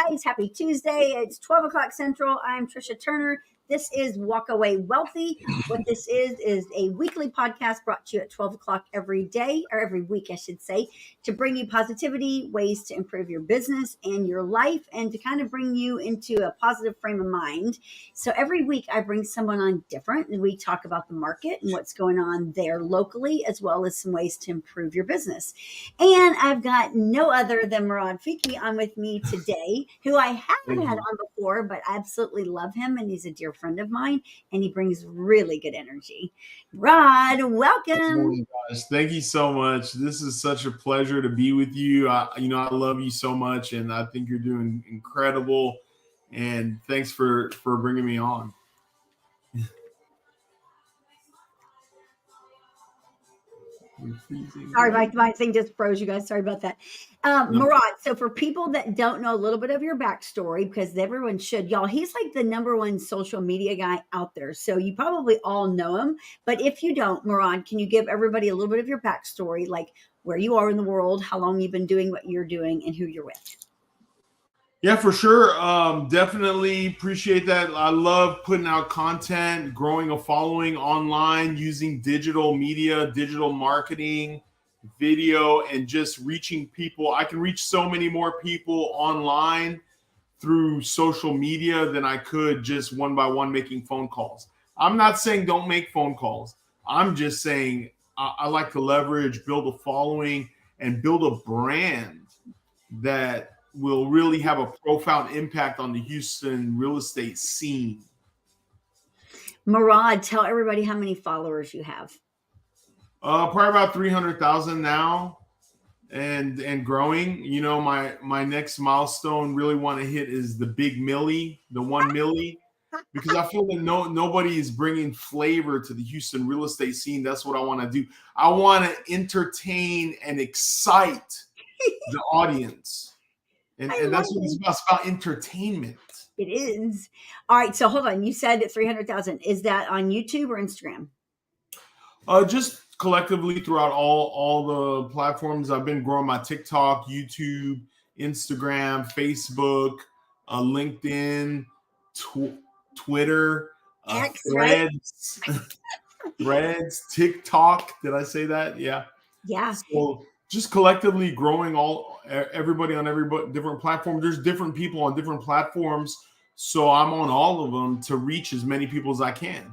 guys. Happy Tuesday. It's 12 o'clock Central. I'm Tricia Turner. This is Walk Away Wealthy. What this is a weekly podcast brought to you at 12 o'clock every day, or every week, I should say, to bring you positivity, ways to improve your business and your life, and to kind of bring you into a positive frame of mind. So every week I bring someone on different, and we talk about the market and what's going on there locally, as well as some ways to improve your business. And I've got no other than Morad Fiki on with me today, who I haven't had on before, but I absolutely love him, and he's a dear friend of mine, and he brings really good energy. Rod, welcome. Good morning, guys. Thank you so much. This is such a pleasure to be with you. I love you so much, and I think you're doing incredible. And thanks for bringing me on. Sorry, my thing just froze, you guys. Sorry about that. Morad, so for people that don't know a little bit of your backstory, because everyone should, y'all, he's like the number one social media guy out there. So you probably all know him. But if you don't, Morad, can you give everybody a little bit of your backstory, like where you are in the world, how long you've been doing what you're doing, and who you're with? Yeah, for sure. Definitely appreciate that. I love putting out content, growing a following online, using digital media, digital marketing, video, and just reaching people. I can reach so many more people online through social media than I could just one by one making phone calls. I'm not saying don't make phone calls. I'm just saying I like to leverage, build a following, and build a brand that will really have a profound impact on the Houston real estate scene. Morad, tell everybody how many followers you have. Probably about 300,000 now, and growing. You know, my next milestone really want to hit is the big milli, the 1 milli, because I feel that nobody is bringing flavor to the Houston real estate scene. That's what I want to do. I want to entertain and excite the audience. And that's what it's about. It's about entertainment. It is. All right. So hold on. You said 300,000. Is that on YouTube or Instagram? Just collectively throughout all the platforms. I've been growing my TikTok, YouTube, Instagram, Facebook, LinkedIn, Twitter, Threads, Threads, TikTok. Did I say that? Yeah. Yeah. So just collectively growing everybody on every different platform. There's different people on different platforms, so I'm on all of them to reach as many people as I can.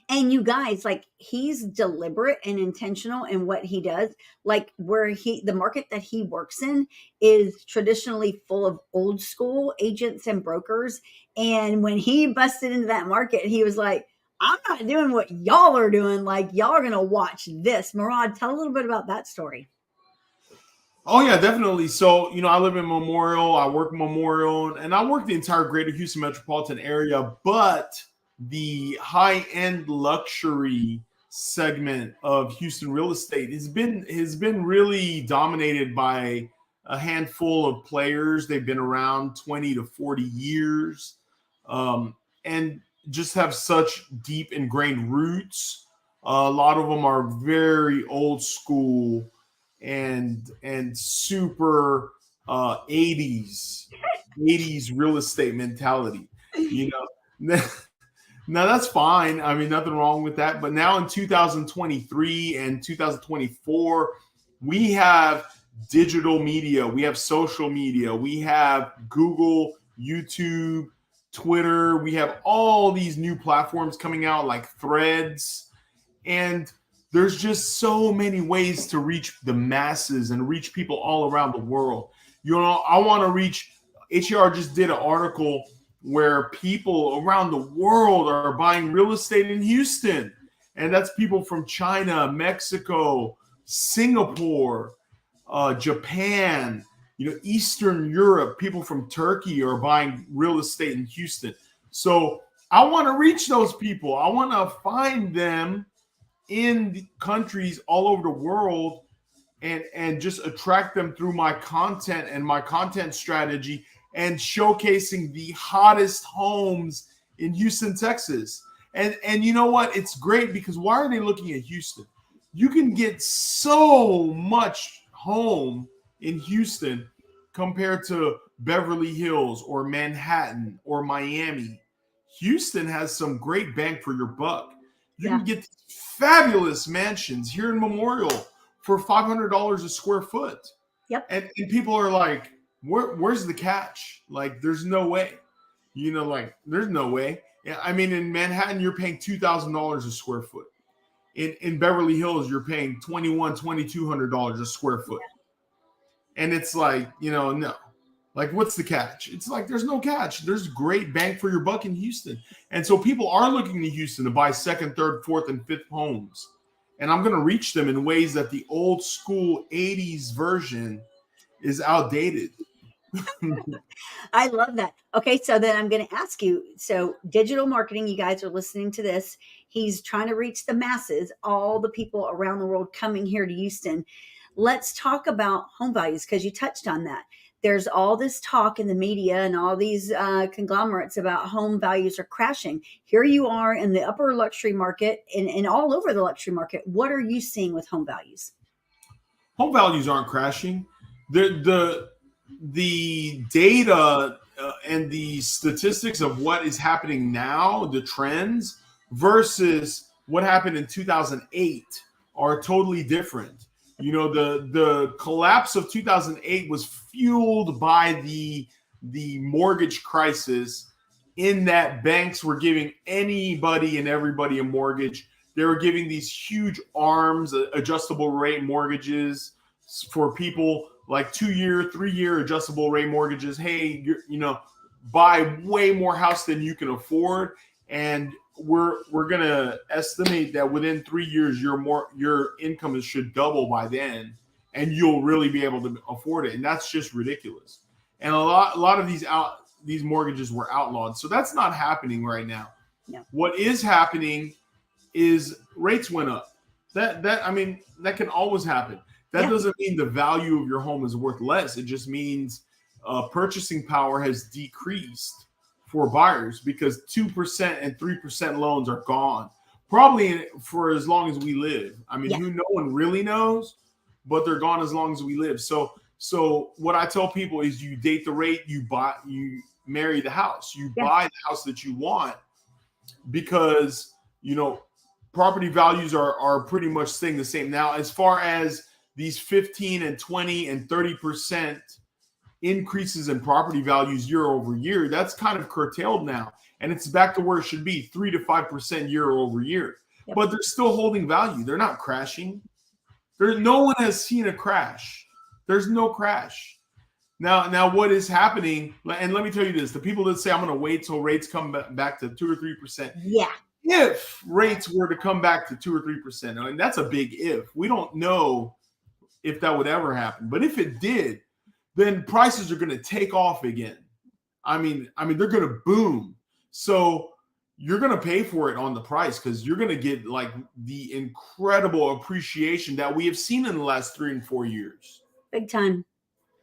And you guys, like, he's deliberate and intentional in what he does. Like, the market that he works in is traditionally full of old school agents and brokers. And when he busted into that market, he was like, I'm not doing what y'all are doing. Like, y'all are going to watch this. Morad, tell a little bit about that story. Oh, yeah, definitely. So, I live in Memorial. I work Memorial, and I work the entire greater Houston metropolitan area. But the high-end luxury segment of Houston real estate has been really dominated by a handful of players. They've been around 20 to 40 years, and just have such deep ingrained roots. A lot of them are very old school and super 80s real estate mentality. Now that's fine. I mean, nothing wrong with that. But now in 2023 and 2024, we have digital media, we have social media, we have Google, YouTube, Twitter, we have all these new platforms coming out like Threads, and there's just so many ways to reach the masses and reach people all around the world. I want to reach, HER just did an article where people around the world are buying real estate in Houston. And that's people from China, Mexico, Singapore, Japan, Eastern Europe. People from Turkey are buying real estate in Houston. So I want to reach those people. I want to find them in the countries all over the world and just attract them through my content and my content strategy and showcasing the hottest homes in Houston, Texas. And you know what? It's great because why are they looking at Houston? You can get so much home in Houston compared to Beverly Hills or Manhattan or Miami, Houston has some great bang for your buck. You Yeah. can get fabulous mansions here in Memorial for $500 a square foot. Yep. And people are like, where's the catch? Like, there's no way. There's no way. I mean, in Manhattan, you're paying $2,000 a square foot. In Beverly Hills, you're paying $2,200 a square foot. And it's like, no. Like, what's the catch? It's like, there's no catch. There's great bang for your buck in Houston. And so people are looking to Houston to buy second, third, fourth, and fifth homes. And I'm going to reach them in ways that the old school 80s version is outdated. I love that. Okay, so then I'm going to ask you. So, digital marketing, you guys are listening to this. He's trying to reach the masses, all the people around the world coming here to Houston. Let's talk about home values because you touched on that. There's all this talk in the media and all these conglomerates about home values are crashing. Here you are in the upper luxury market and all over the luxury market. What are you seeing with home values? Home values aren't crashing. The data and the statistics of what is happening now, the trends versus what happened in 2008 are totally different. The collapse of 2008 was fueled by the mortgage crisis, in that banks were giving anybody and everybody a mortgage. They were giving these huge arms, adjustable rate mortgages for people, like 2-year, 3-year adjustable rate mortgages. Hey, buy way more house than you can afford, and we're gonna estimate that within 3 years your income should double by then, and you'll really be able to afford it. And that's just ridiculous. And a lot of these mortgages were outlawed, so that's not happening right now. No. What is happening is rates went up. That can always happen. That doesn't mean the value of your home is worth less. It just means purchasing power has decreased for buyers because 2% and 3% loans are gone, probably for as long as we live. I mean, who no one really knows, but they're gone as long as we live. So what I tell people is, you date the rate, you marry the house, you buy the house that you want, because property values are pretty much staying the same. Now, as far as these 15 and 20 and 30% increases in property values year over year, that's kind of curtailed now. And it's back to where it should be, 3 to 5% year over year. Yep. But they're still holding value. They're not crashing. No one has seen a crash. There's no crash. Now what is happening, and let me tell you this, the people that say I'm going to wait till rates come back to 2 or 3%. Yeah. If rates were to come back to 2 or 3%, and that's a big if. We don't know if that would ever happen. But if it did, then prices are going to take off again. I mean, they're going to boom. So you're going to pay for it on the price, because you're going to get like the incredible appreciation that we have seen in the last 3 and 4 years. Big time.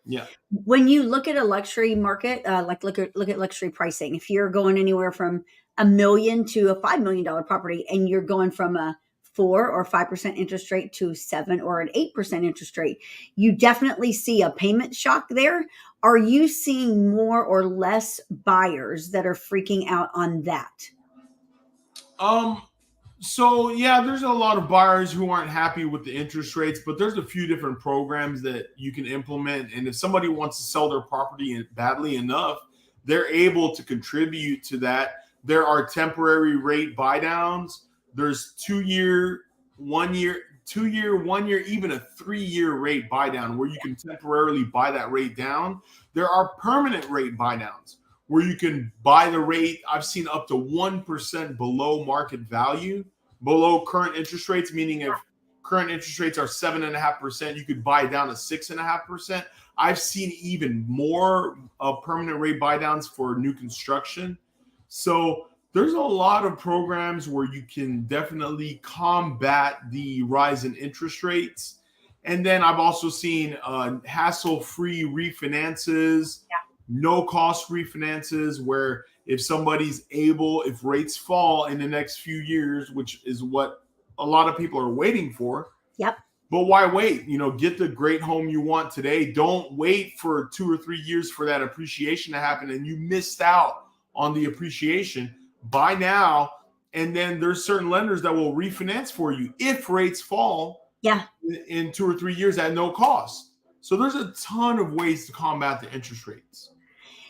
Yeah. When you look at a luxury market, look at luxury pricing, if you're going anywhere from $1 million to a $5 million property, and you're going from a 4 or 5% interest rate to 7 or an 8% interest rate, you definitely see a payment shock there. Are you seeing more or less buyers that are freaking out on that? So yeah, there's a lot of buyers who aren't happy with the interest rates, but there's a few different programs that you can implement. And if somebody wants to sell their property badly enough, they're able to contribute to that. There are temporary rate buy downs. There's 2-year, 1 year, 2-year, 1 year, even a 3-year rate buy down where you can temporarily buy that rate down. There are permanent rate buy downs where you can buy the rate. I've seen up to 1% below market value, below current interest rates, meaning if current interest rates are 7.5%, you could buy it down to 6.5%. I've seen even more permanent rate buy downs for new construction. So there's a lot of programs where you can definitely combat the rise in interest rates. And then I've also seen hassle-free refinances, no-cost refinances, where if somebody's able, if rates fall in the next few years, which is what a lot of people are waiting for, But why wait? Get the great home you want today. Don't wait for 2 or 3 years for that appreciation to happen and you missed out on the appreciation. Buy now, and then there's certain lenders that will refinance for you if rates fall in 2 or 3 years at no cost. So there's a ton of ways to combat the interest rates.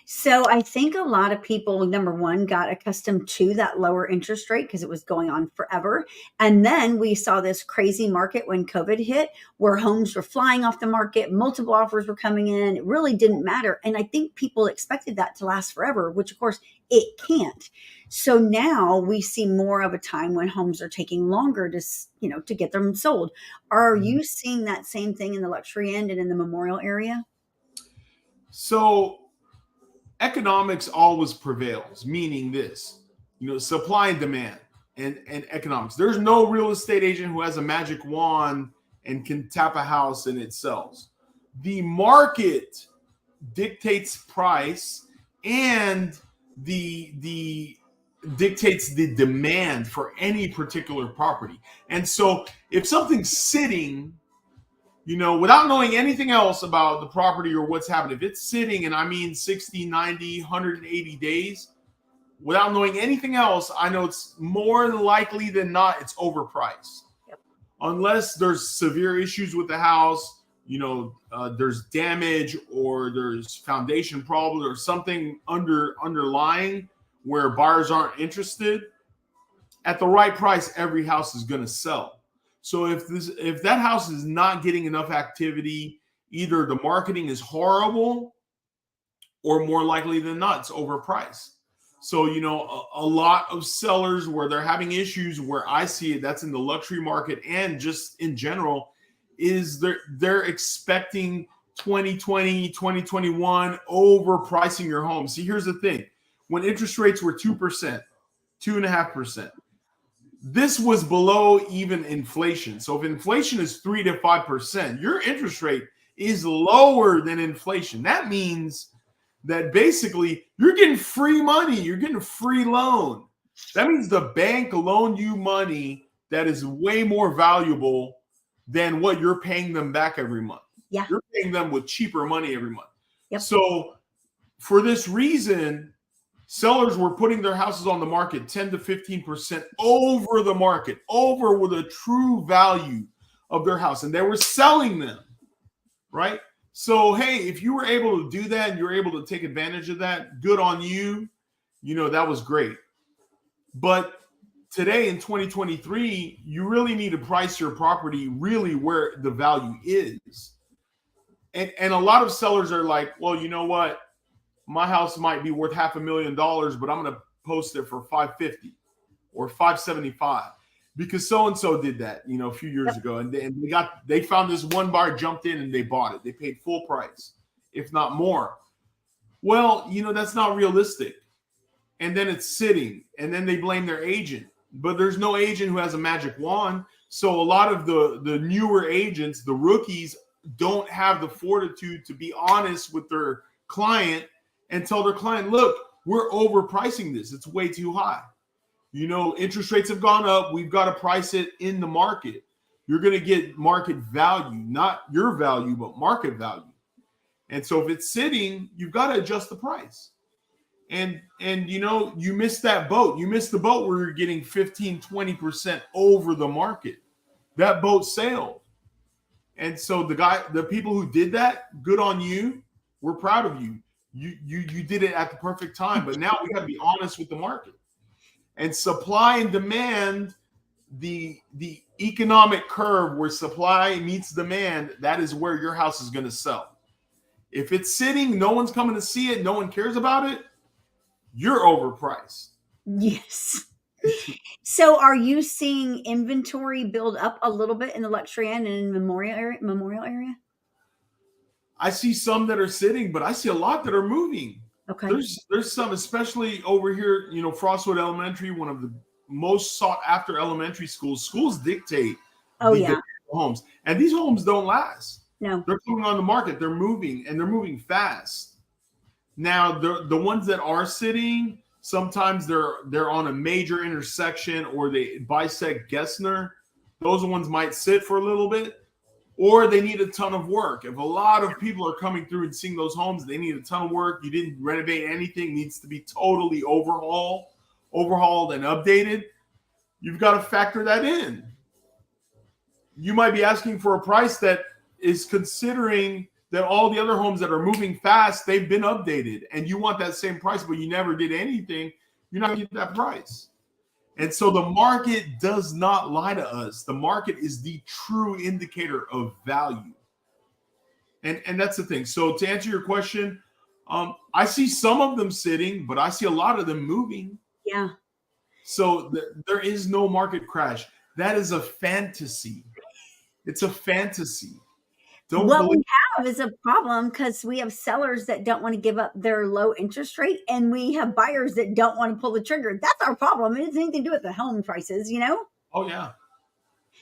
So I think a lot of people, number one, got accustomed to that lower interest rate because it was going on forever. And then we saw this crazy market when COVID hit where homes were flying off the market, multiple offers were coming in. It really didn't matter. And I think people expected that to last forever, which of course it can't. So now we see more of a time when homes are taking longer to get them sold. Are you seeing that same thing in the luxury end and in the Memorial area? So economics always prevails, meaning this, supply and demand and economics. There's no real estate agent who has a magic wand and can tap a house and it sells. The market dictates price and the dictates the demand for any particular property. And so if something's sitting, without knowing anything else about the property or what's happening, if it's sitting, and I mean 60, 90, 180 days, without knowing anything else, I know it's more likely than not, it's overpriced. Yep. Unless there's severe issues with the house, there's damage or there's foundation problems or something underlying where buyers aren't interested. At the right price, every house is going to sell. So if that house is not getting enough activity, either the marketing is horrible or more likely than not, it's overpriced. So, a lot of sellers where they're having issues, where I see it, that's in the luxury market and just in general, is they're expecting 2020, 2021 overpricing your home. See, here's the thing. When interest rates were 2%, 2.5%, this was below even inflation. So if inflation is 3 to 5%, your interest rate is lower than inflation. That means that basically you're getting free money. You're getting a free loan. That means the bank loaned you money that is way more valuable than what you're paying them back every month. Yeah. You're paying them with cheaper money every month. Yep. So for this reason, sellers were putting their houses on the market 10 to 15% over the market, over with a true value of their house. And they were selling them, right? So, hey, if you were able to do that and you're able to take advantage of that, good on you. That was great. But today in 2023, you really need to price your property really where the value is. And a lot of sellers are like, well, you know what? My house might be worth $500,000, but I'm going to post it for $550 or $575 because so-and-so did that, a few years ago. And they found this one buyer, jumped in and they bought it. They paid full price, if not more. Well, that's not realistic. And then it's sitting and then they blame their agent, but there's no agent who has a magic wand. So a lot of the newer agents, the rookies, don't have the fortitude to be honest with their client and tell their client, look, we're overpricing this. It's way too high. Interest rates have gone up. We've got to price it in the market. You're going to get market value, not your value, but market value. And so if it's sitting, you've got to adjust the price. And you missed that boat. You missed the boat where you're getting 15, 20% over the market. That boat sailed. And so the people who did that, good on you. We're proud of you. You did it at the perfect time, but now we got to be honest with the market. And supply and demand, the economic curve where supply meets demand, that is where your house is going to sell. If it's sitting, no one's coming to see it, no one cares about it, you're overpriced. Yes. So are you seeing inventory build up a little bit in the luxury end and in Memorial area? I see some that are sitting, but I see a lot that are moving. Okay. There's some, especially over here, Frostwood Elementary, one of the most sought after elementary schools. Schools dictate homes. And these homes don't last. No. They're coming on the market. They're moving and they're moving fast. Now, the ones that are sitting, sometimes they're on a major intersection or they bisect Gessner. Those ones might sit for a little bit. or they need a ton of work. If a lot of people are coming through and seeing those homes, they need a ton of work. You didn't renovate anything, needs to be totally overhauled and updated. You've got to factor that in. You might be asking for a price that is considering that all the other homes that are moving fast, they've been updated, and you want that same price, but you never did anything. You're not going to get that price. And so the market does not lie to us. The market is the true indicator of value. And that's the thing. So to answer your question, I see some of them sitting, but I see a lot of them moving. Yeah. So there is no market crash. That is a fantasy. It's a fantasy. What we have is a problem because we have sellers that don't want to give up their low interest rate, and we have buyers that don't want to pull the trigger. That's our problem. It doesn't have anything to do with the home prices, you know? Oh yeah,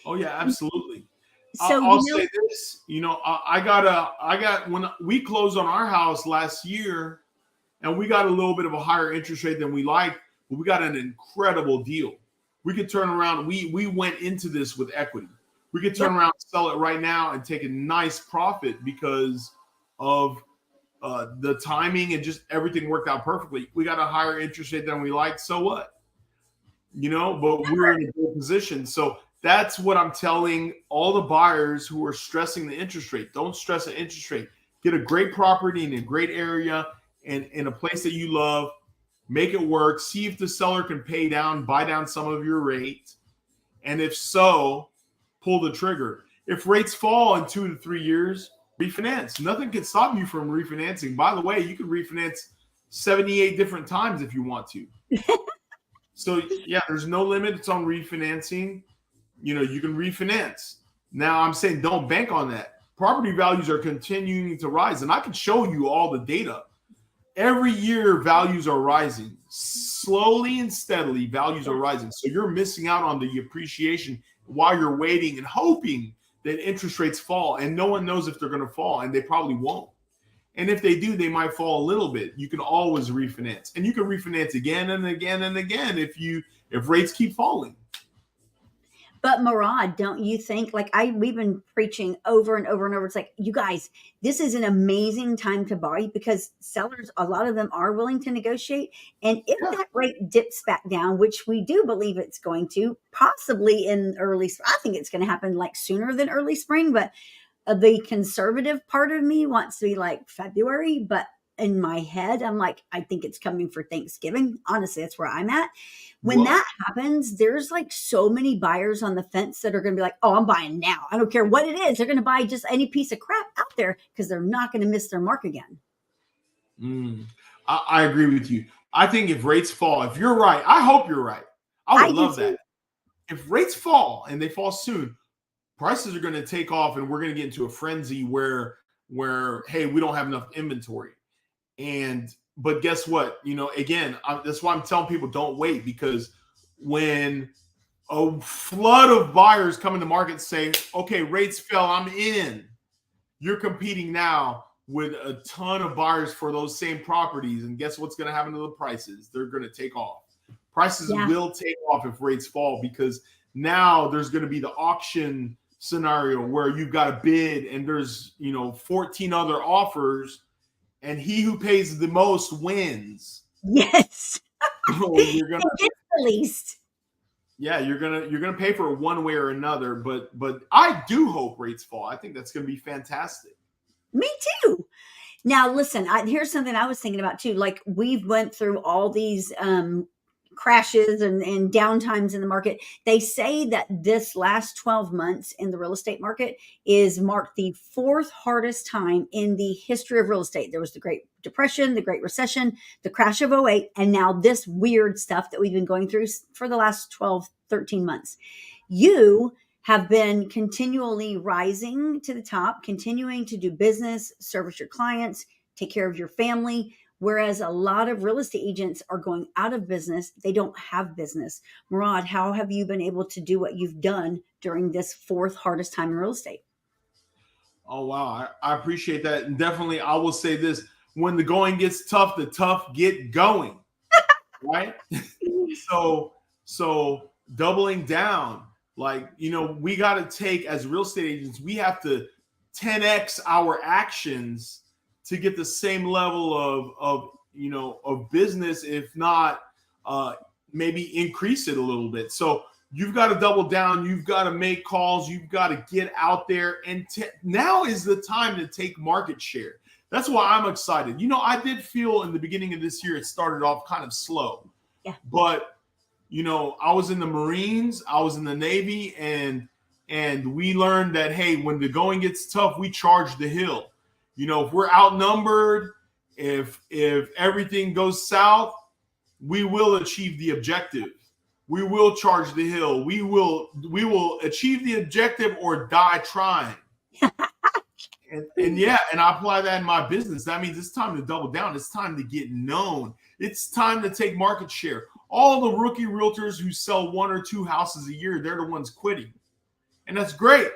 absolutely. So I'll say this. I got when we closed on our house last year, and we got a little bit of a higher interest rate than we liked, but we got an incredible deal. We could turn around. We went into this with equity. We could turn around and sell it right now and take a nice profit because of the timing and just everything worked out perfectly. We got a higher interest rate than we liked. So what? But we're in a good position. So that's what I'm telling all the buyers who are stressing the interest rate. Don't stress the interest rate. Get a great property in a great area and in a place that you love. Make it work. See if the seller can buy down some of your rate. And if so, pull the trigger. If rates fall in 2 to 3 years, refinance. Nothing can stop you from refinancing. By the way, you can refinance 78 different times if you want to. So yeah, there's no limits on refinancing. You can refinance. Now I'm saying don't bank on that. Property values are continuing to rise, and I can show you all the data. Every year, values are rising. Slowly and steadily, values are rising. So you're missing out on the appreciation while you're waiting and hoping that interest rates fall. And no one knows if they're going to fall, and they probably won't. And if they do, they might fall a little bit. You can always refinance. And you can refinance again and again and again if rates keep falling. But Morad, don't you think, we've been preaching over and over and over. It's like, you guys, this is an amazing time to buy because sellers, a lot of them are willing to negotiate. And if that rate dips back down, which we do believe it's going to, possibly in I think it's going to happen sooner than early spring, but the conservative part of me wants to be February, but in my head, I'm I think it's coming for Thanksgiving. Honestly, that's where I'm at. When that happens, there's so many buyers on the fence that are going to be oh, I'm buying now. I don't care what it is. They're going to buy just any piece of crap out there because they're not going to miss their mark again. I agree with you. I think if rates fall, if you're right, I hope you're right. I would love that. If rates fall and they fall soon, prices are going to take off and we're going to get into a frenzy where hey, we don't have enough inventory. But guess what? Again, that's why I'm telling people don't wait, because when a flood of buyers come in the market and say, okay, rates fell, I'm in. You're competing now with a ton of buyers for those same properties. And guess what's going to happen to the prices? They're going to take off. Prices will take off if rates fall, because now there's going to be the auction scenario where you've got a bid and there's 14 other offers. And he who pays the most wins. Yes. So you're gonna get the least. Yeah, you're gonna pay for it one way or another. But I do hope rates fall. I think that's gonna be fantastic. Me too. Now listen, here's something I was thinking about too. We've went through all these crashes and downtimes in the market. They say that this last 12 months in the real estate market is marked the 4th hardest time in the history of real estate. There was the Great Depression, the Great Recession, the crash of 08, and now this weird stuff that we've been going through for the last 12, 13 months. You have been continually rising to the top, continuing to do business, service your clients, take care of your family. Whereas a lot of real estate agents are going out of business. They don't have business. Morad, how have you been able to do what you've done during this 4th hardest time in real estate? Oh, wow. I appreciate that. And definitely, I will say this. When the going gets tough, the tough get going. Right? So doubling down. Like, we got to take, as real estate agents, we have to 10x our actions to get the same level of business, if not maybe increase it a little bit. So you've got to double down. You've got to make calls. You've got to get out there. And now is the time to take market share. That's why I'm excited. I did feel in the beginning of this year, it started off kind of slow. Yeah. But, I was in the Marines, I was in the Navy, and we learned that, hey, when the going gets tough, we charge the hill. If we're outnumbered, if everything goes south, we will achieve the objective. We will charge the hill. We will achieve the objective or die trying. and I apply that in my business. That means it's time to double down. It's time to get known. It's time to take market share. All the rookie realtors who sell 1 or 2 houses a year, they're the ones quitting. And that's great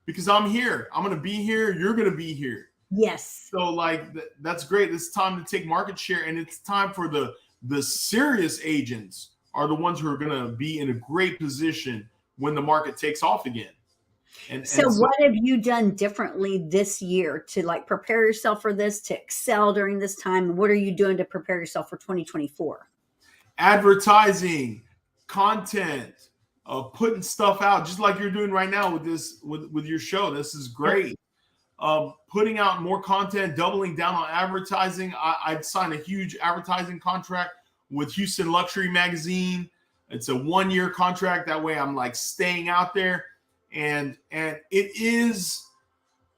because I'm here. I'm going to be here. You're going to be here. Yes. So that's great. It's time to take market share, and it's time for the serious agents are the ones who are going to be in a great position when the market takes off again. So what have you done differently this year to prepare yourself for this, to excel during this time? What are you doing to prepare yourself for 2024? Advertising, content, putting stuff out, just like you're doing right now with your show. This is great. Putting out more content, doubling down on advertising. I'd signed a huge advertising contract with Houston Luxury Magazine. It's a 1-year contract. That way I'm staying out there. And it is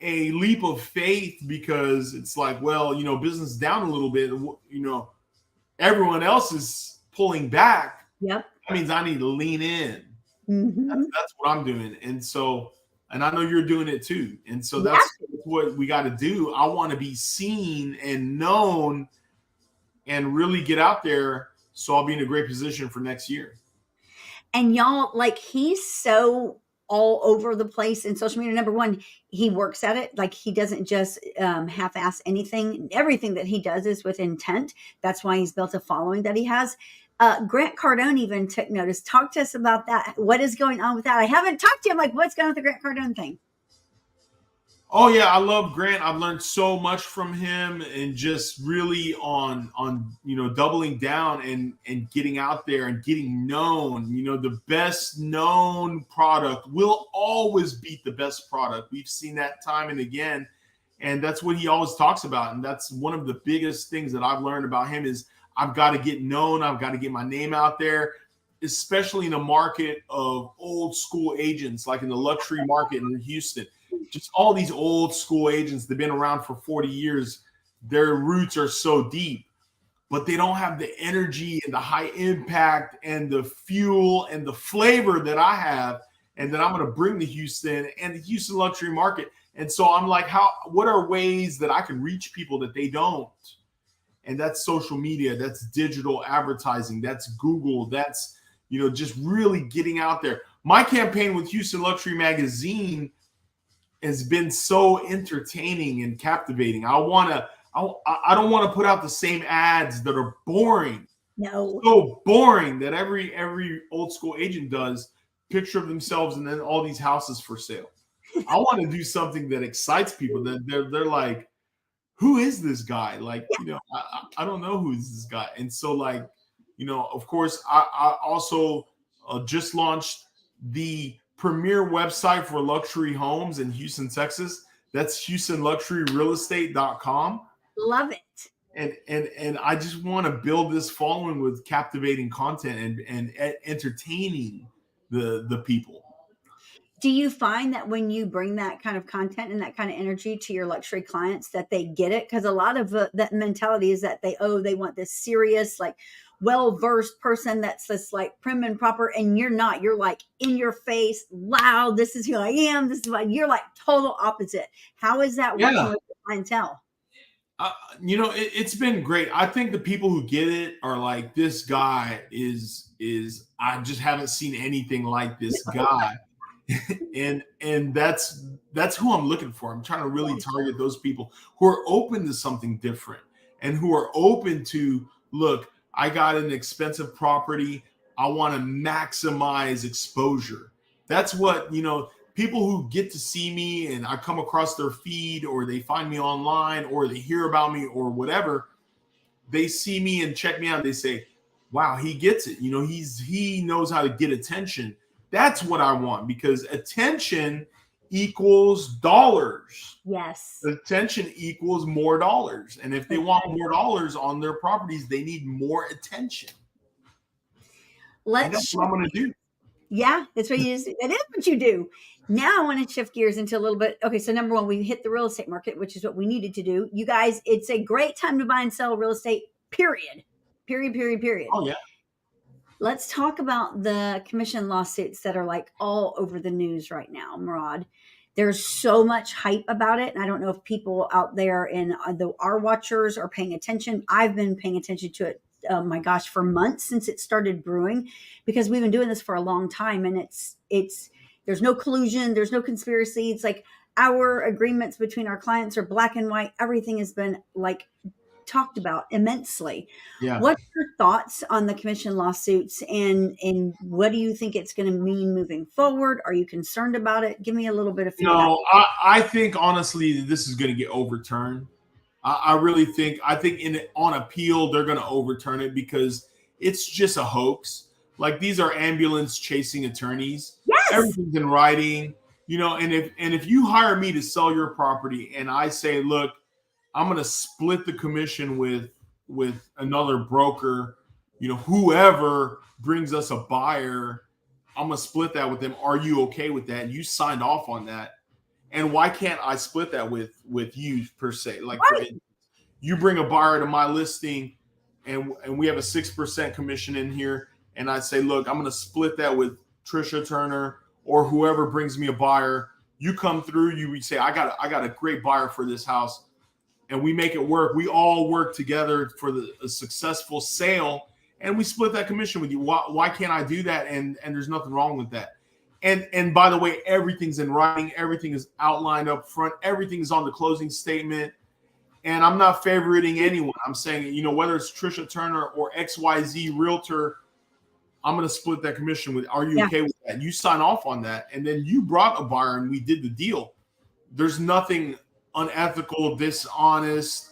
a leap of faith because it's business down a little bit. Everyone else is pulling back. Yep. That means I need to lean in. Mm-hmm. That's what I'm doing. And I know you're doing it too. And so that's what we got to do. I want to be seen and known and really get out there. So I'll be in a great position for next year. And y'all, he's so all over the place in social media. Number one, he works at it. He doesn't just half-ass anything. Everything that he does is with intent. That's why he's built a following that he has. Grant Cardone even took notice. Talk to us about that. What is going on with that? I haven't talked to him. What's going on with the Grant Cardone thing? Oh yeah, I love Grant. I've learned so much from him, and just really on doubling down and getting out there and getting known. The best known product will always beat the best product. We've seen that time and again, and that's what he always talks about. And that's one of the biggest things that I've learned about him is I've got to get known. I've got to get my name out there, especially in a market of old school agents, like in the luxury market in Houston. Just all these old school agents, they've been around for 40 years. Their roots are so deep, but they don't have the energy and the high impact and the fuel and the flavor that I have and that I'm going to bring to Houston and the Houston luxury market. And so I'm like, what are ways that I can reach people that they don't? And that's social media, that's digital advertising, that's Google, that's, just really getting out there. My campaign with Houston Luxury Magazine has been so entertaining and captivating. I don't want to put out the same ads that are boring. No. So boring that every old school agent does, picture of themselves and then all these houses for sale. I want to do something that excites people, that they're like, who is this guy? I don't know who is this guy. And so of course, I also just launched the premier website for luxury homes in Houston, Texas. That's HoustonLuxuryRealEstate.com. Love it. And I just want to build this following with captivating content and entertaining the people. Do you find that when you bring that kind of content and that kind of energy to your luxury clients that they get it? Because a lot of that mentality is that they want this serious, well-versed person that's just prim and proper, and you're not. You're in your face, loud. This is who I am. This is why you're total opposite. How is that working with the clientele? It's been great. I think the people who get it are this guy is I just haven't seen anything like this guy. and that's who I'm looking for. I'm trying to really target those people who are open to something different and who are open to, look, I got an expensive property. I want to maximize exposure. That's what, people who get to see me and I come across their feed, or they find me online, or they hear about me or whatever, they see me and check me out. They say, wow, he gets it. He knows how to get attention. That's what I want, because attention equals dollars. Yes. Attention equals more dollars. And if they want more dollars on their properties, they need more attention. That's what I'm going to do. Yeah, that's what you do. That is what you do. Now I want to shift gears into a little bit. Okay, so number one, we hit the real estate market, which is what we needed to do. You guys, it's a great time to buy and sell real estate, period. Period. Oh, yeah. Let's talk about the commission lawsuits that are like all over the news right now, Morad. There's so much hype about it. And I don't know if people out there in our watchers are paying attention. I've been paying attention to it, oh my gosh, for months since it started brewing, because we've been doing this for a long time. And it's there's no collusion. There's no conspiracy. It's like our agreements between our clients are black and white. Everything has been like talked about immensely. Yeah. What's your thoughts on the commission lawsuits, and what do you think it's going to mean moving forward? Are you concerned about it? Give me a little bit of feedback. No, I think honestly this is going to get overturned. I really think on appeal they're going to overturn it, because it's just a hoax. Like, these are ambulance chasing attorneys. Yes. Everything's in writing, and if you hire me to sell your property and I say, look, I'm going to split the commission with another broker, whoever brings us a buyer, I'm going to split that with them. Are you okay with that? And you signed off on that. And why can't I split that with you per se? Like, right. For instance, you bring a buyer to my listing and we have a 6% commission in here. And I say, look, I'm going to split that with Tricia Turner or whoever brings me a buyer. You come through, you say, I got a great buyer for this house. And we make it work. We all work together for a successful sale, and we split that commission with you. Why can't I do that? And there's nothing wrong with that. And by the way, everything's in writing. Everything is outlined up front. Everything is on the closing statement. And I'm not favoriting anyone. I'm saying, whether it's Tricia Turner or XYZ Realtor, I'm going to split that commission with. Are you okay with that? You sign off on that, and then you brought a buyer, and we did the deal. There's nothing unethical, dishonest,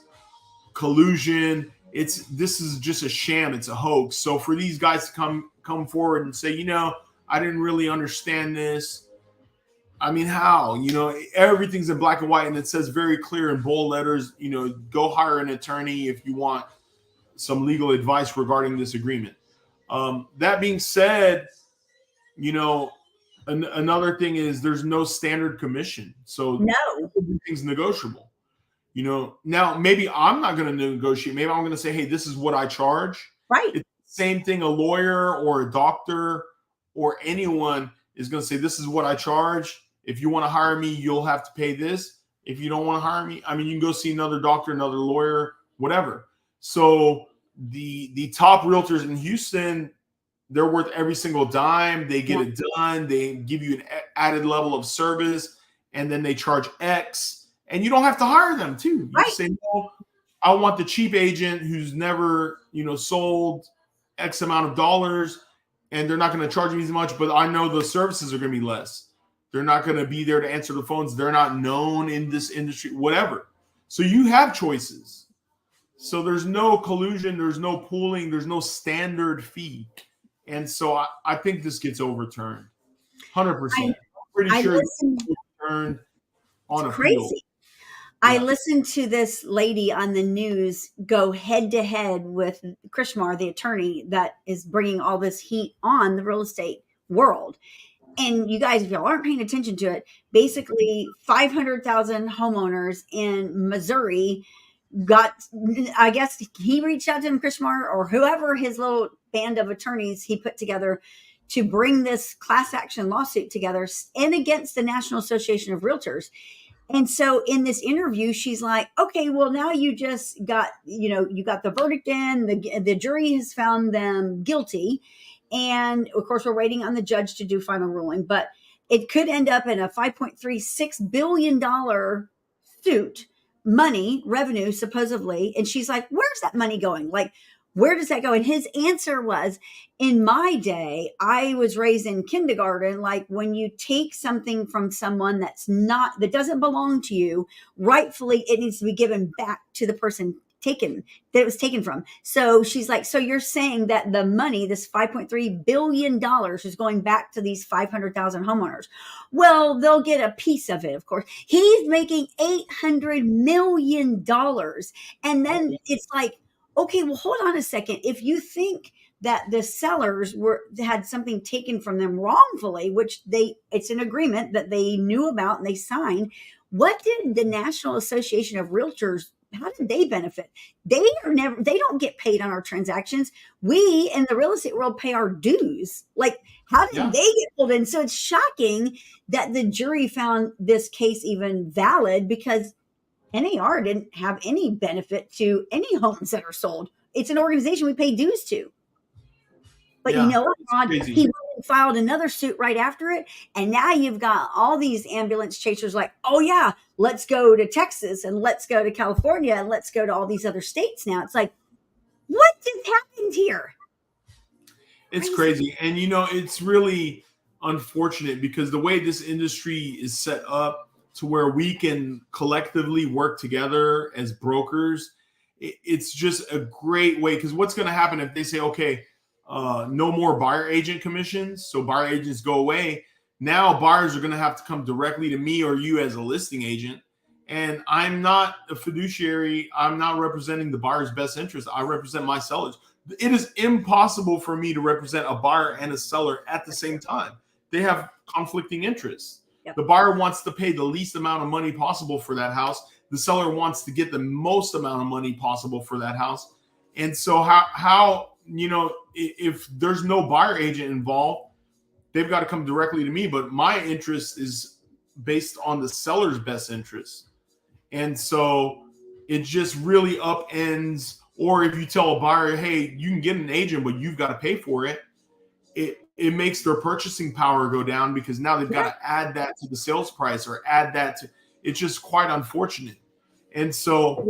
collusion. This is just a sham. It's a hoax. So for these guys to come forward and say, I didn't really understand this. I mean, how? Everything's in black and white, and it says very clear in bold letters, go hire an attorney if you want some legal advice regarding this agreement. That being said, another thing is there's no standard commission. So everything's negotiable. Now maybe I'm not going to negotiate. Maybe I'm going to say, hey, this is what I charge. Right. It's the same thing a lawyer or a doctor or anyone is going to say, this is what I charge. If you want to hire me, you'll have to pay this. If you don't want to hire me, you can go see another doctor, another lawyer, whatever. So the top realtors in Houston, they're worth every single dime. They get it done. They give you an added level of service, and then they charge X, and you don't have to hire them too. You say, no, I want the cheap agent who's never, sold X amount of dollars, and they're not going to charge me as much, but I know the services are going to be less. They're not going to be there to answer the phones. They're not known in this industry, whatever. So you have choices. So there's no collusion. There's no pooling. There's no standard fee. And so I think this gets overturned, 100%. I'm pretty sure it's overturned on appeal. Crazy. I listened to this lady on the news go head to head with Krishmar, the attorney that is bringing all this heat on the real estate world. And you guys, if y'all aren't paying attention to it, basically 500,000 homeowners in Missouri I guess he reached out to him, Krishmar, or whoever his little band of attorneys he put together to bring this class action lawsuit together and against the National Association of Realtors. And so in this interview, she's like, okay, well, now you just got, you got the verdict in, the jury has found them guilty. And of course, we're waiting on the judge to do final ruling, but it could end up in a $5.36 billion suit. Money, revenue, supposedly. And she's like, where's that money going? Like, Where does that go? And his answer was, in my day, I was raised in kindergarten. Like when you take something from someone that doesn't belong to you, rightfully, it needs to be given back to the person that it was taken from. So she's like, so you're saying that the money, this $5.3 billion is going back to these 500,000 homeowners. Well, they'll get a piece of it, of course. He's making $800 million. And then it's like, okay, well, hold on a second. If you think that the sellers had something taken from them wrongfully, which it's an agreement that they knew about and they signed, what did the National Association of Realtors, how did they benefit? They don't get paid on our transactions. We in the real estate world pay our dues. Like, how did they get pulled in? So it's shocking that the jury found this case even valid, because NAR didn't have any benefit to any homes that are sold. It's an organization we pay dues to. But you know what, Ron? He filed another suit right after it. And now you've got all these ambulance chasers like, oh, yeah, let's go to Texas and let's go to California and let's go to all these other states now. It's like, what just happened here? It's crazy. And, it's really unfortunate because the way this industry is set up to where we can collectively work together as brokers, it's just a great way. Because what's going to happen if they say, okay, no more buyer agent commissions, so buyer agents go away. Now buyers are going to have to come directly to me or you as a listing agent. And I'm not a fiduciary. I'm not representing the buyer's best interest. I represent my sellers. It is impossible for me to represent a buyer and a seller at the same time. They have conflicting interests. Yep. The buyer wants to pay the least amount of money possible for that house. The seller wants to get the most amount of money possible for that house. And so how if there's no buyer agent involved, they've got to come directly to me. But my interest is based on the seller's best interest. And so it just really upends. Or if you tell a buyer, hey, you can get an agent, but you've got to pay for it, it makes their purchasing power go down because now they've got to add that to the sales price or add that to, it's just quite unfortunate. And so,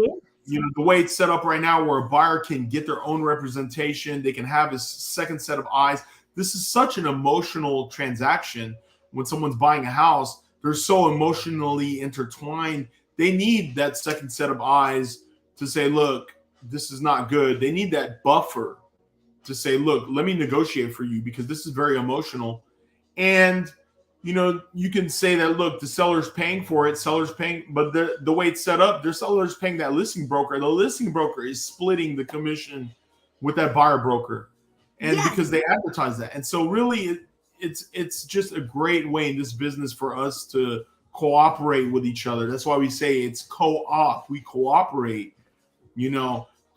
the way it's set up right now where a buyer can get their own representation, they can have a second set of eyes. This is such an emotional transaction. When someone's buying a house, they're so emotionally intertwined. They need that second set of eyes to say, look, this is not good. They need that buffer to say, look, let me negotiate for you because this is very emotional. And, you can say that, look, the seller's paying for it, but the way it's set up, their seller's paying that listing broker. The listing broker is splitting the commission with that buyer broker. And because they advertise that. And so really it's just a great way in this business for us to cooperate with each other. That's why we say it's co-op. We cooperate.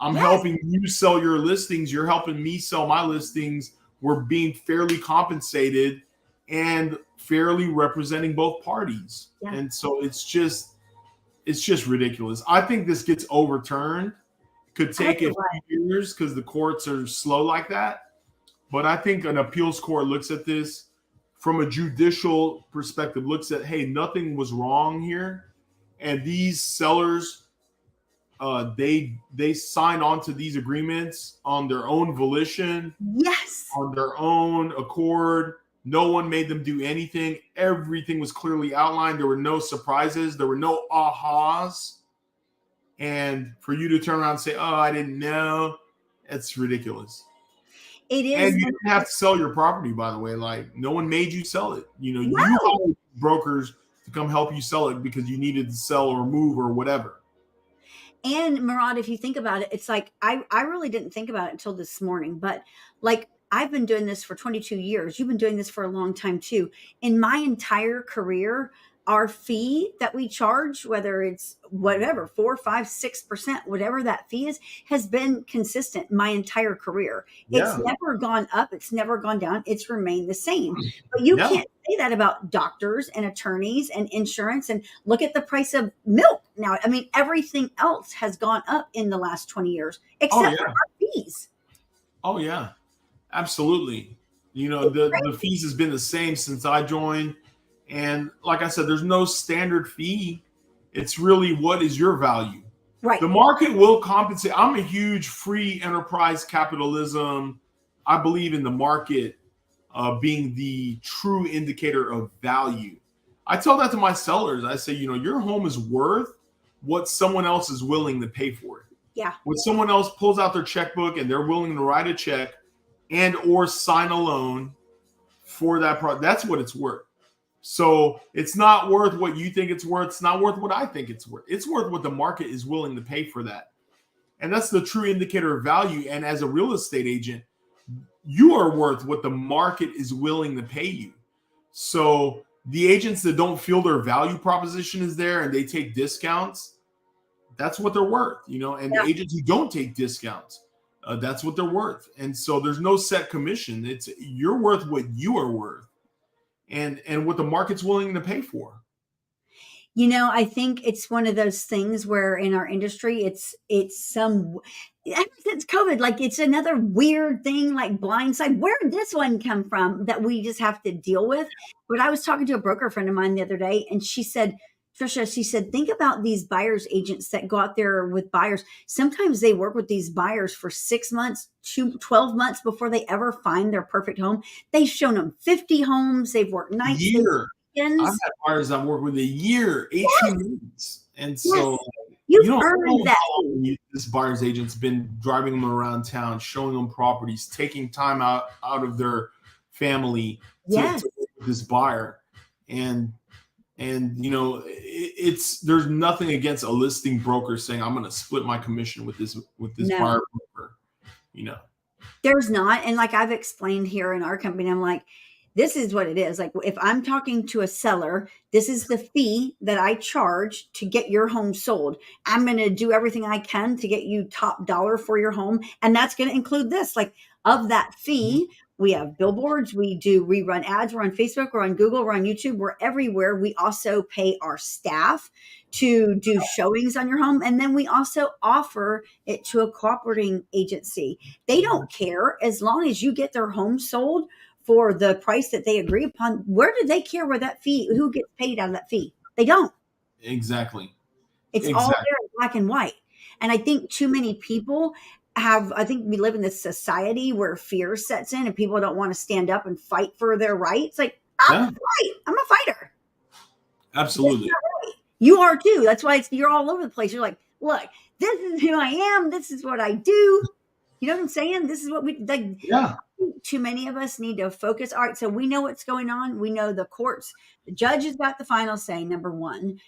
I'm helping you sell your listings. You're helping me sell my listings. We're being fairly compensated and fairly representing both parties. Yeah. And so it's just ridiculous. I think this gets overturned. Could take a few years because the courts are slow like that. But I think an appeals court looks at this from a judicial perspective, looks at, hey, nothing was wrong here. And these sellers, they sign on to these agreements on their own volition. Yes. On their own accord. No one made them do anything. Everything was clearly outlined. There were no surprises. There were no ahas. And for you to turn around and say, oh, I didn't know, it's ridiculous. It is. And you didn't have to sell your property, by the way. Like, no one made you sell it. You hired brokers to come help you sell it because you needed to sell or move or whatever. And Morad, if you think about it, it's like, I really didn't think about it until this morning, but like, I've been doing this for 22 years. You've been doing this for a long time too. In my entire career, our fee that we charge, whether it's whatever, 4, 5, 6%, whatever that fee is, has been consistent my entire career. Yeah. It's never gone up. It's never gone down. It's remained the same. But you can't say that about doctors and attorneys and insurance. And look at the price of milk now. I mean, everything else has gone up in the last 20 years, except for our fees. Oh, yeah. Absolutely. The fees has been the same since I joined. And like I said, there's no standard fee. It's really what is your value. Right. The market will compensate. I'm a huge free enterprise capitalism. I believe in the market being the true indicator of value. I tell that to my sellers. I say, your home is worth what someone else is willing to pay for it. Yeah. When someone else pulls out their checkbook and they're willing to write a check and or sign a loan for that product, that's what it's worth. So it's not worth what you think it's worth. It's not worth what I think it's worth. It's worth what the market is willing to pay for that. And that's the true indicator of value. And as a real estate agent, you are worth what the market is willing to pay you. So the agents that don't feel their value proposition is there and they take discounts, that's what they're worth, and the agents who don't take discounts, that's what they're worth. And so there's no set commission. You're worth what you are worth and what the market's willing to pay for. I think it's one of those things where in our industry, it's ever since COVID, like it's another weird thing, like blindside. Where did this one come from that we just have to deal with? But I was talking to a broker friend of mine the other day, and she said, Tricia, think about these buyers agents that go out there with buyers. Sometimes they work with these buyers for 6 months, 12 months before they ever find their perfect home. They've shown them 50 homes. They've worked nights. Year. I've had buyers I've worked with a year, 18 months. And so you've earned that. This buyer's agent's been driving them around town, showing them properties, taking time out of their family to work with this buyer. And there's nothing against a listing broker saying I'm going to split my commission with this buyer broker. There's not. And like I've explained here in our company, I'm like, this is what it is. Like if I'm talking to a seller, this is the fee that I charge to get your home sold. I'm going to do everything I can to get you top dollar for your home. And that's going to include this, like of that fee. We have billboards. We do rerun ads. We're on Facebook. We're on Google. We're on YouTube. We're everywhere. We also pay our staff to do showings on your home. And then we also offer it to a cooperating agency. They don't care as long as you get their home sold for the price that they agree upon. Where do they care where that fee, who gets paid out of that fee? They don't. Exactly. It's all there in black and white. And I think too many people I think we live in this society where fear sets in and people don't want to stand up and fight for their rights. Like, I'm a fighter. Absolutely. Right. You are too. That's why you're all over the place. You're like, look, this is who I am. This is what I do. You know what I'm saying? This is what we like. Yeah. Too many of us need to focus. All right. So we know what's going on. We know the courts, the judge has got the final say, number one.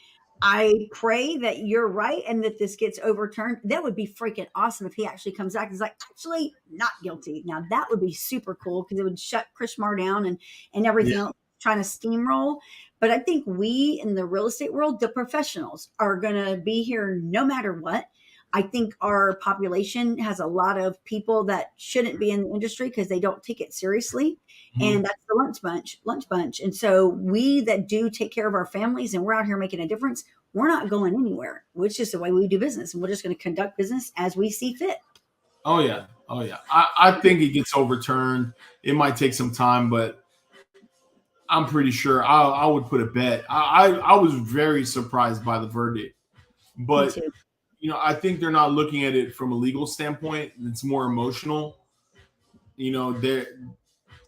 I pray that you're right and that this gets overturned. That would be freaking awesome if he actually comes back and is like, actually not guilty. Now that would be super cool because it would shut Chris Marr down and everything else trying to steamroll. But I think we in the real estate world, the professionals are going to be here no matter what. I think our population has a lot of people that shouldn't be in the industry because they don't take it seriously. And that's the lunch bunch. And so we that do take care of our families and we're out here making a difference, we're not going anywhere. It's just the way we do business. And we're just going to conduct business as we see fit. Oh, yeah. I think it gets overturned. It might take some time, but I'm pretty sure I would put a bet. I was very surprised by the verdict. But I think they're not looking at it from a legal standpoint. It's more emotional. They're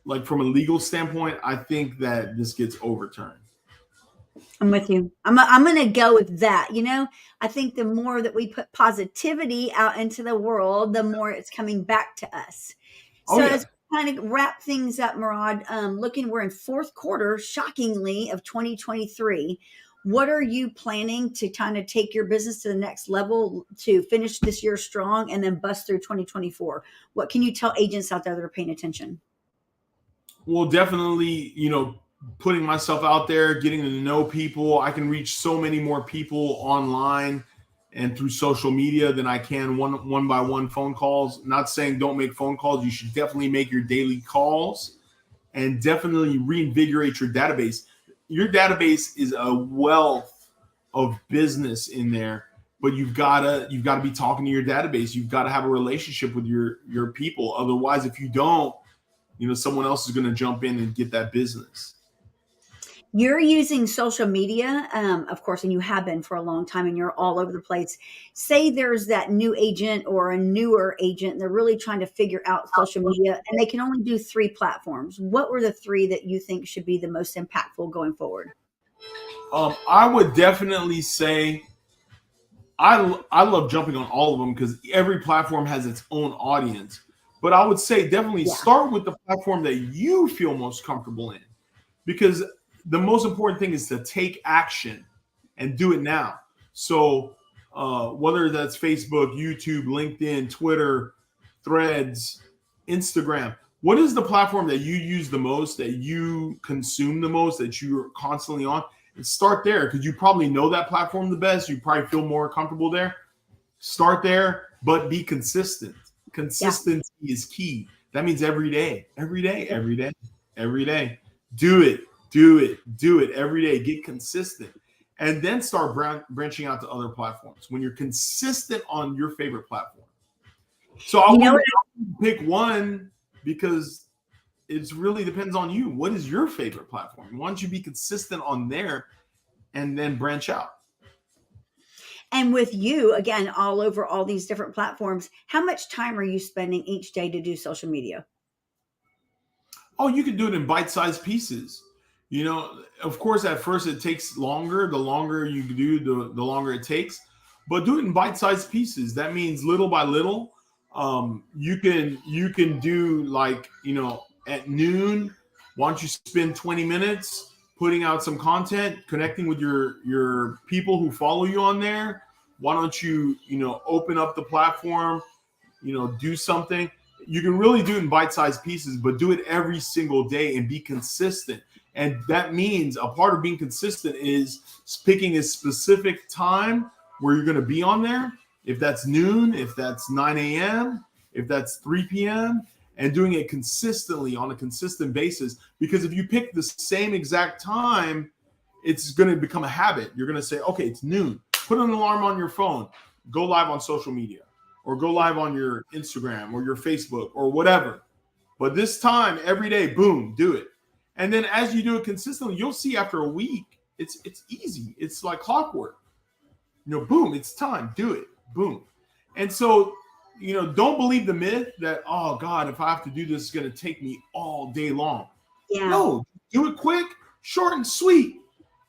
like from a legal standpoint, I think that this gets overturned. I'm with you. I'm going to go with that. I think the more that we put positivity out into the world, the more it's coming back to us. So as we kind of wrap things up, Morad, we're in fourth quarter, shockingly, of 2023. What are you planning to kind of take your business to the next level to finish this year strong and then bust through 2024? What can you tell agents out there that are paying attention? Well, definitely, putting myself out there, getting to know people. I can reach so many more people online and through social media than I can one by one phone calls. Not saying don't make phone calls. You should definitely make your daily calls and definitely reinvigorate your database. Your database is a wealth of business in there, but you've got to be talking to your database. You've got to have a relationship with your people. Otherwise, if you don't, someone else is going to jump in and get that business. You're using social media, of course, and you have been for a long time, and you're all over the place. Say there's that new agent or a newer agent, and they're really trying to figure out social media, and they can only do three platforms. What were the three that you think should be the most impactful going forward? I would definitely say I love jumping on all of them because every platform has its own audience. But I would say definitely Yeah. start with the platform that you feel most comfortable in, because the most important thing is to take action and do it now. So whether that's Facebook, YouTube, LinkedIn, Twitter, Threads, Instagram, what is the platform that you use the most, that you consume the most, that you're constantly on? And start there because you probably know that platform the best. You probably feel more comfortable there. Start there, but be consistent. Consistency is key. That means every day, every day, every day, every day. Do it, do it, do it every day. Get consistent. And then start branching out to other platforms when you're consistent on your favorite platform. So I wouldn't pick one because it really depends on you. What is your favorite platform? Why don't you be consistent on there and then branch out? And with you, again, all over all these different platforms, how much time are you spending each day to do social media? Oh, you can do it in bite-sized pieces. Of course, at first it takes longer. The longer you do, the longer it takes. But do it in bite-sized pieces. That means little by little. You can do like at noon. Why don't you spend 20 minutes putting out some content, connecting with your people who follow you on there? Why don't you open up the platform? Do something. You can really do it in bite-sized pieces, but do it every single day and be consistent. And that means a part of being consistent is picking a specific time where you're going to be on there. If that's noon, if that's 9 a.m., if that's 3 p.m., and doing it consistently on a consistent basis. Because if you pick the same exact time, it's going to become a habit. You're going to say, okay, it's noon. Put an alarm on your phone. Go live on social media or go live on your Instagram or your Facebook or whatever. But this time, every day, boom, do it. And then as you do it consistently, you'll see after a week, it's easy. It's like clockwork. Boom, it's time. Do it. Boom. And so, don't believe the myth that, oh God, if I have to do this, it's going to take me all day long. Yeah. No, do it quick, short and sweet.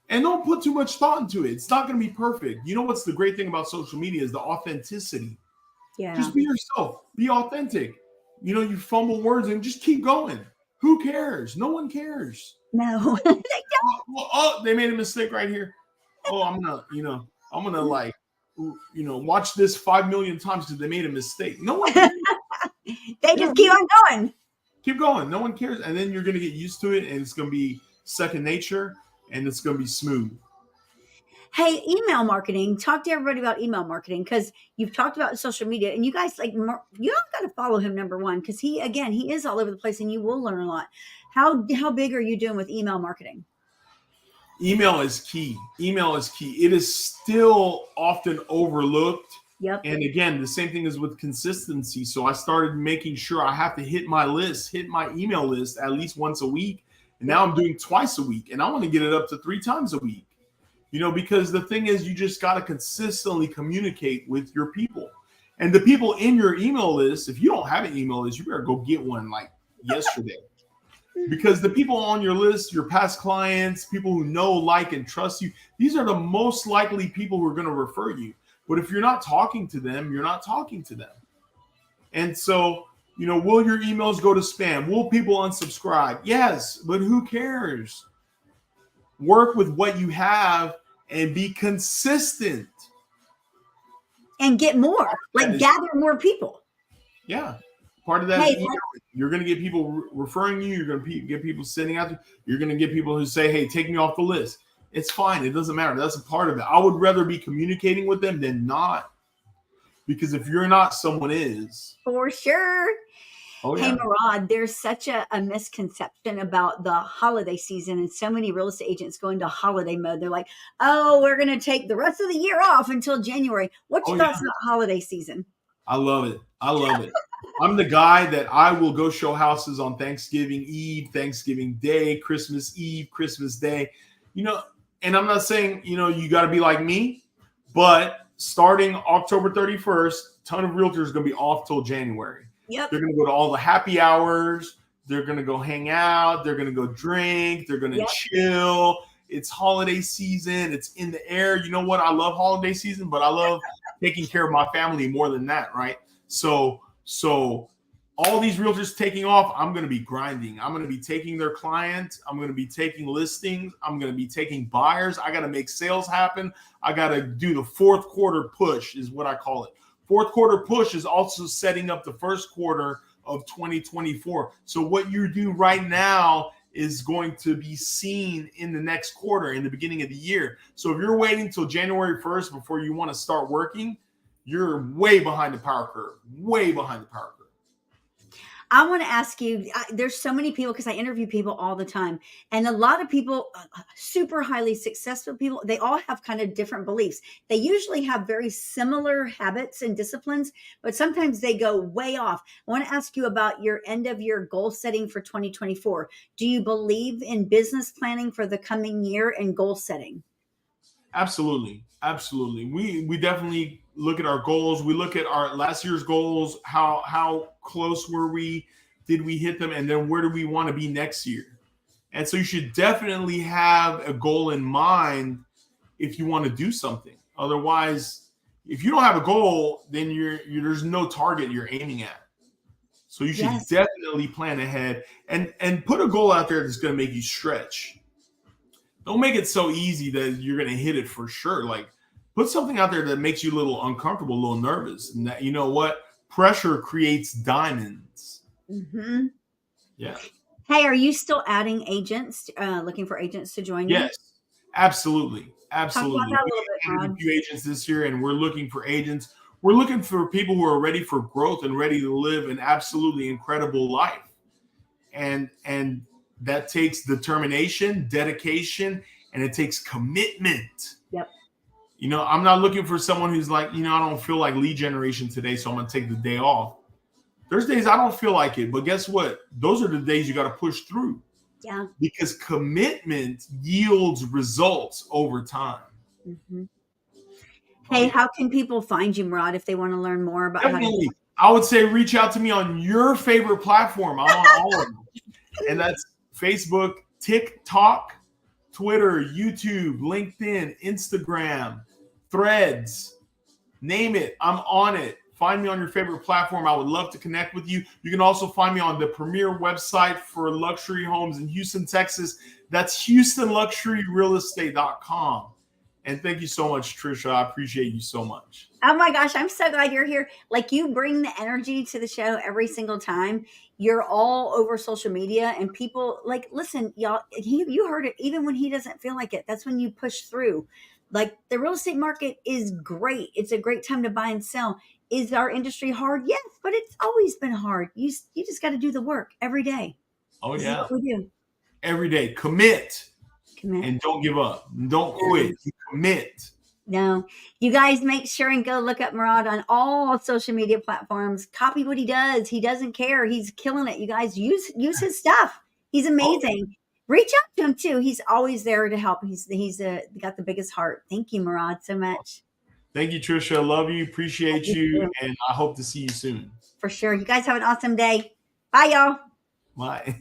And don't put too much thought into it. It's not going to be perfect. You know what's the great thing about social media is the authenticity. Yeah. Just be yourself. Be authentic. You fumble words and just keep going. Who cares? No one cares. No. They made a mistake right here. Oh, I'm gonna like, watch this 5 million times because they made a mistake. No one cares. They just keep on going. Keep going. No one cares. And then you're gonna get used to it, and it's gonna be second nature, and it's gonna be smooth. Hey, email marketing. Talk to everybody about email marketing because you've talked about social media, and you guys you all got to follow him, number one, because he is all over the place, and you will learn a lot. How big are you doing with email marketing? Email is key. Email is key. It is still often overlooked. Yep. And again, the same thing is with consistency. So I started making sure I have to hit my email list at least once a week. And now I'm doing twice a week, and I want to get it up to 3 times a week. Because the thing is, you just got to consistently communicate with your people. And the people in your email list, if you don't have an email list, you better go get one like yesterday. Because the people on your list, your past clients, people who know, like, and trust you, these are the most likely people who are going to refer you. But if you're not talking to them, you're not talking to them. And so, will your emails go to spam? Will people unsubscribe? Yes, but who cares? Work with what you have and be consistent. And get more, gather more people. Yeah. Part of that is you're going to get people referring you. You're going to get people sending out. You're going to get people who say, hey, take me off the list. It's fine. It doesn't matter. That's a part of it. I would rather be communicating with them than not. Because if you're not, someone is. For sure. Oh, yeah. Hey, Morad, there's such a misconception about the holiday season, and so many real estate agents go into holiday mode. They're like, oh, we're going to take the rest of the year off until January. What's your thoughts about holiday season? I love it. I love it. I'm the guy that I will go show houses on Thanksgiving Eve, Thanksgiving Day, Christmas Eve, Christmas Day. And I'm not saying, you got to be like me, but starting October 31st, a ton of realtors are going to be off till January. Yep. They're going to go to all the happy hours. They're going to go hang out. They're going to go drink. They're going to chill. It's holiday season. It's in the air. You know what? I love holiday season, but I love taking care of my family more than that, right? So all these realtors taking off, I'm going to be grinding. I'm going to be taking their clients. I'm going to be taking listings. I'm going to be taking buyers. I got to make sales happen. I got to do the fourth quarter push is what I call it. Fourth quarter push is also setting up the first quarter of 2024. So what you do right now is going to be seen in the next quarter, in the beginning of the year. So if you're waiting till January 1st before you want to start working, you're way behind the power curve, way behind the power curve. I want to ask you, there's so many people, because I interview people all the time, and a lot of people, super highly successful people, they all have kind of different beliefs. They usually have very similar habits and disciplines, but sometimes they go way off. I want to ask you about your end of year goal setting for 2024. Do you believe in business planning for the coming year and goal setting? Absolutely. We definitely look at our goals. We look at our last year's goals. How close were we? Did we hit them? And then where do we want to be next year? And so you should definitely have a goal in mind if you want to do something. Otherwise, if you don't have a goal, then there's no target you're aiming at. So you should definitely plan ahead and put a goal out there that's going to make you stretch. Don't make it so easy that you're going to hit it for sure. Like, put something out there that makes you a little uncomfortable, a little nervous. And that, you know what? Pressure creates diamonds. Mm-hmm. Yeah. Hey, are you still adding agents, looking for agents to join you? Yes, absolutely. Talk about that a little bit, We added Morad. a few agents this year, and we're looking for agents. We're looking for people who are ready for growth and ready to live an absolutely incredible life. And that takes determination, dedication, and it takes commitment. Yep. I'm not looking for someone who's like, I don't feel like lead generation today, so I'm going to take the day off. There's days I don't feel like it, but guess what? Those are the days you got to push through. Yeah. Because commitment yields results over time. Mm-hmm. Hey, how can people find you, Morad, if they want to learn more about Definitely. I would say reach out to me on your favorite platform. I'm on all of them. And that's Facebook, TikTok, Twitter, YouTube, LinkedIn, Instagram, Threads, name it. I'm on it. Find me on your favorite platform. I would love to connect with you. You can also find me on the premier website for luxury homes in Houston, Texas. That's HoustonLuxuryRealEstate.com. And thank you so much, Tricia. I appreciate you so much. Oh my gosh, I'm so glad you're here. Like, you bring the energy to the show every single time. You're all over social media, and people like, listen, y'all, you heard it. Even when he doesn't feel like it, that's when you push through. Like, the real estate market is great. It's a great time to buy and sell. Is our industry hard? Yes, but it's always been hard. You just got to do the work every day. Oh, This yeah. is what we do. Every day. Commit. Commit. And don't give up. Don't quit. You commit. No, you guys make sure and go look up Morad on all social media platforms. Copy what he does. He doesn't care. He's killing it. You guys use his stuff. He's amazing. Reach out to him too. He's always there to help. He's got the biggest heart. Thank you, Morad, so much. Thank you, Tricia. Love you. Appreciate you. And I hope to see you soon. For sure. You guys have an awesome day. Bye, y'all. Bye.